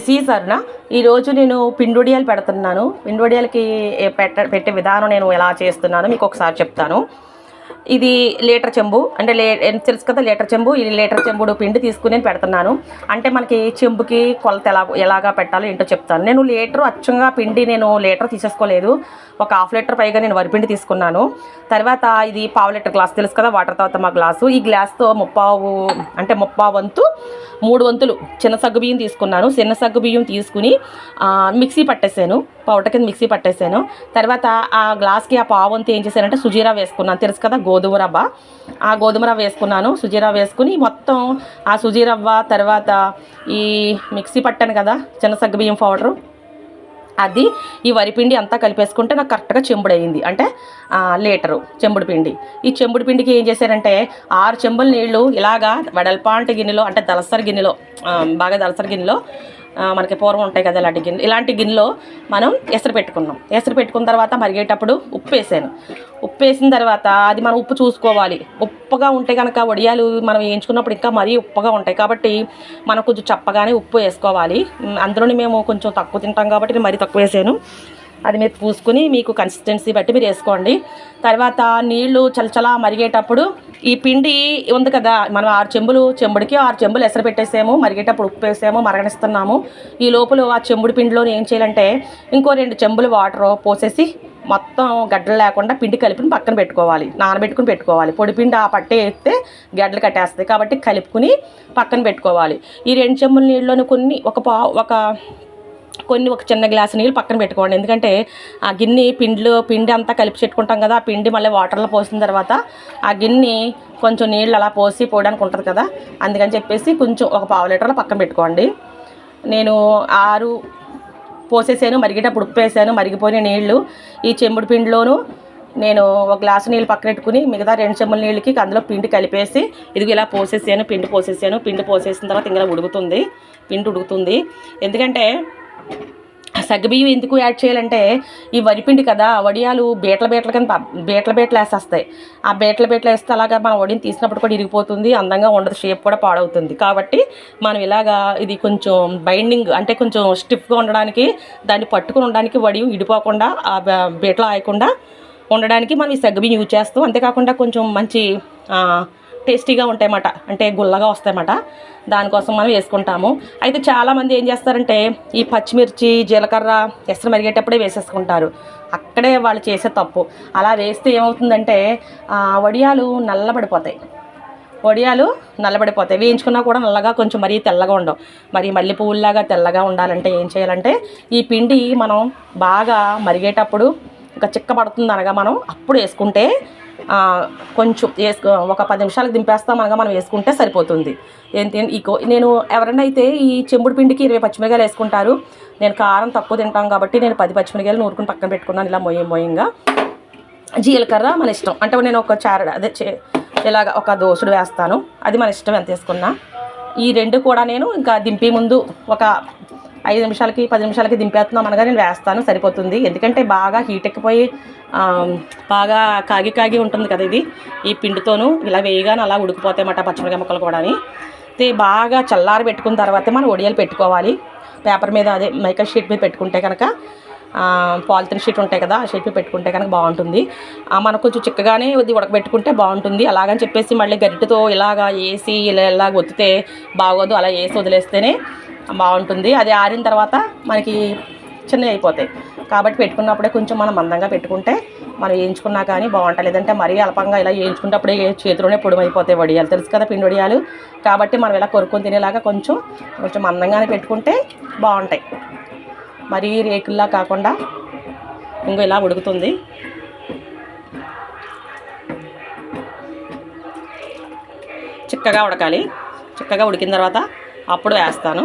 సీజర్న ఈరోజు నేను పిండొడియాలు పెడుతున్నాను. పిండొడియాలకి పెట్టే విధానం నేను ఎలా చేస్తున్నానో మీకు ఒకసారి చెప్తాను. ఇది లీటర్ చెంబు అంటే తెలుసు కదా లీటర్ చెంబు. ఇది లీటర్ చెంబుడు పిండి తీసుకుని నేను పెడుతున్నాను. అంటే మనకి చెంబుకి కొలత ఎలాగా పెట్టాలో ఏంటో చెప్తాను. నేను లీటర్ అచ్చంగా పిండి నేను లీటర్ తీసేసుకోలేదు. ఒక హాఫ్ లీటర్ పైగా నేను వరిపిండి తీసుకున్నాను. తర్వాత ఇది పావు లీటర్ గ్లాస్ తెలుసు కదా వాటర్ తాగుతాం మా గ్లాసు. ఈ గ్లాస్తో ముప్పావు వంతు 3 వంతులు చిన్న సగ్గు బియ్యం తీసుకున్నాను. చిన్న సగ్గు బియ్యం తీసుకుని మిక్సీ పట్టేసాను. పౌడర్ కింద మిక్సీ పట్టేసాను. తర్వాత ఆ గ్లాస్కి ఆ పావు వంతు ఏం చేశానంటే సుజీరా వేసుకున్నాను. తెలుసు కదా గోధుమ రవ్వ. ఆ గోధుమ రవ్వ వేసుకున్నాను. సుజీరా వేసుకుని మొత్తం ఆ సుజీ రవ్వ తర్వాత ఈ మిక్సీ పట్టాను కదా చిన్న సగ్గు బియ్యం పౌడరు అది ఈ వరిపిండి అంతా కలిపేసుకుంటే నాకు కరెక్ట్గా చెంబుడు అయింది. అంటే లీటరు చెంబుడు పిండి. ఈ చెంబుడు పిండికి ఏం చేశారంటే 6 చెంబుల నీళ్లు ఇలాగా వెడల్పాంటి గిన్నెలో అంటే దళసరి గిన్నెలో బాగా దళసరి గిన్నెలో మనకి పూర్వం ఉంటాయి కదా ఇలాంటి గిన్నెలో మనం ఎసరు పెట్టుకున్న తర్వాత మరిగేటప్పుడు ఉప్పు వేసాను. ఉప్పు వేసిన తర్వాత అది మనం ఉప్పు చూసుకోవాలి. ఉప్పుగా ఉంటే కనుక వడియాలు మనం వేయించుకున్నప్పుడు ఇంకా మరీ ఉప్పుగా ఉంటాయి కాబట్టి మనం కొంచెం చప్పగానే ఉప్పు వేసుకోవాలి. అందులోని మేము కొంచెం తక్కువ తింటాం కాబట్టి నేను మరీ తక్కువ వేసాను. అది మీరు పూసుకుని మీకు కన్సిస్టెన్సీ బట్టి మీరు వేసుకోండి. తర్వాత నీళ్లు చలచలా మరిగేటప్పుడు ఈ పిండి ఉంది కదా మనం 6 చెంబుడికి 6 చెంబులు ఎసరు పెట్టేసాము. మరిగేటప్పుడు ఉప్పు వేసాము, మరగనిస్తున్నాము. ఈ లోపల ఆ చెంబుడు పిండిలో ఏం చేయాలంటే ఇంకో 2 చెంబులు వాటర్ పోసేసి మొత్తం గడ్డలు లేకుండా పిండి కలిపి పక్కన పెట్టుకోవాలి. నానబెట్టుకుని పెట్టుకోవాలి. పొడి పిండి ఆ పట్టే వేస్తే గడ్డలు కట్టేస్తాయి కాబట్టి కలుపుకుని పక్కన పెట్టుకోవాలి. ఈ 2 చెంబుల నీళ్ళలోని కొన్ని ఒక చిన్న గ్లాసు నీళ్ళు పక్కన పెట్టుకోండి. ఎందుకంటే ఆ గిన్నె పిండి అంతా కలిపి పెట్టుకుంటాం కదా. ఆ పిండి మళ్ళీ వాటర్లో పోసిన తర్వాత ఆ గిన్నె కొంచెం నీళ్ళు అలా పోయడానికి ఉంటుంది కదా. అందుకని చెప్పేసి కొంచెం ఒక పావు లీటర్లో పక్కన పెట్టుకోండి. నేను 6 పోసేసాను. మరిగేటప్పుడు ఉప్పు వేసాను. మరిగిపోయిన నీళ్ళు ఈ చెంబుడు పిండిలోను నేను ఒక గ్లాసు నీళ్ళు పక్కన పెట్టుకుని మిగతా 2 చెంబుల నీళ్ళకి అందులో పిండి కలిపేసి ఇది ఇలా పోసేసాను. పిండి పోసేసిన తర్వాత ఇంకా పిండి ఉడుకుతుంది. ఎందుకంటే సగ్గుబియ్యం ఎందుకు యాడ్ చేయాలంటే ఈ వరిపిండి కదా వడియాలు బీట్ల వేసేస్తాయి. ఆ బీట్ల వేస్తే అలాగా మనం వడిని తీసినప్పుడు కూడా ఇరిగిపోతుంది, అందంగా ఉండదు, షేప్ కూడా పాడవుతుంది. కాబట్టి మనం ఇలాగా ఇది కొంచెం బైండింగ్ అంటే కొంచెం స్టిఫ్గా ఉండడానికి దాన్ని పట్టుకుని ఉండడానికి వడి ఇడిపోకుండా ఆ బీట్లో ఆయకుండా ఉండడానికి మనం ఈ సగ్గుబియ్యం యూజ్ చేస్తాం. అంతేకాకుండా కొంచెం మంచి టేస్టీగా ఉంటాయన్నమాట, అంటే గుల్లగా వస్తాయన్నమాట. దానికోసం మనం వేసుకుంటాము. అయితే చాలామంది ఏం చేస్తారంటే ఈ పచ్చిమిర్చి జీలకర్ర ఎసరు మరిగేటప్పుడే వేసేసుకుంటారు. అక్కడే వాళ్ళు చేసే తప్పు. అలా వేస్తే ఏమవుతుందంటే వడియాలు నల్లబడిపోతాయి. వేయించుకున్నా కూడా నల్లగా కొంచెం మరీ తెల్లగా ఉండవు. మరి మల్లె పువ్వులాగా తెల్లగా ఉండాలంటే ఏం చేయాలంటే ఈ పిండి మనం బాగా మరిగేటప్పుడు ఇంకా చిక్కబడుతుంది అనగా మనం అప్పుడు వేసుకుంటే కొంచెం ఒక 10 నిమిషాలకు దింపేస్తాం అనగా మనం వేసుకుంటే సరిపోతుంది. నేను ఎవరైనా అయితే ఈ చెంబుడు పిండికి 20 పచ్చిమిరకాయలు వేసుకుంటారు. నేను కారం తక్కువ తింటాం కాబట్టి నేను 10 పచ్చిమిరకాయలు నూరుకుని పక్కన పెట్టుకున్నాను. ఇలా మొయ్యంగా జీలకర్ర మన ఇష్టం. అంటే నేను ఒక ఇలాగ ఒక దోసుడు వేస్తాను. అది మన ఇష్టం ఎంత వేసుకున్నా. ఈ 2 కూడా నేను ఇంకా దింపే ముందు ఒక 5 నిమిషాలకి 10 నిమిషాలకి దింపేస్తున్నాం అనగా నేను వేస్తాను, సరిపోతుంది. ఎందుకంటే బాగా హీట్ ఎక్కిపోయి బాగా కాగి ఉంటుంది కదా ఇది. ఈ పిండితోనూ ఇలా వేయగానే అలా ఉడికిపోతాయన్నమాట పచ్చిమిరకాయ ముక్కలు కూడా. బాగా చల్లారి పెట్టుకున్న తర్వాత మనం వడియాలు పెట్టుకోవాలి. పేపర్ మీద అదే మైకా షీట్ మీద పెట్టుకుంటే కనుక పాలిథిన్ షీట్ ఉంటాయి కదా, ఆ షీట్ మీద పెట్టుకుంటే కనుక బాగుంటుంది. మనకు కొంచెం చిక్కగానే ఇది ఉడకబెట్టుకుంటే బాగుంటుంది. అలాగని చెప్పేసి మళ్ళీ గరిటెతో ఇలాగా వేసి ఇలా ఒత్తితే బాగోదు. అలా వేసి వదిలేస్తేనే బాగుంటుంది. అది ఆరిన తర్వాత మనకి చిన్నవి అయిపోతాయి. కాబట్టి పెట్టుకున్నప్పుడే కొంచెం మనం మందంగా పెట్టుకుంటే మనం వేయించుకున్నా కానీ బాగుంటుంది. లేదంటే మరీ అల్పంగా ఇలా వేయించుకున్నప్పుడే చేతిలోనే పొడిమైపోతాయి వడియాలు. తెలుసు కదా పిండి వడియాలు. కాబట్టి మనం ఇలా కొరుక్కొని తినేలాగా కొంచెం మందంగానే పెట్టుకుంటే బాగుంటాయి. మరీ రేకుల్లా కాకుండా ఇంకో ఇలా ఉడుకుతుంది. చిక్కగా ఉడకాలి. చిక్కగా ఉడికిన తర్వాత అప్పుడు వేస్తాను.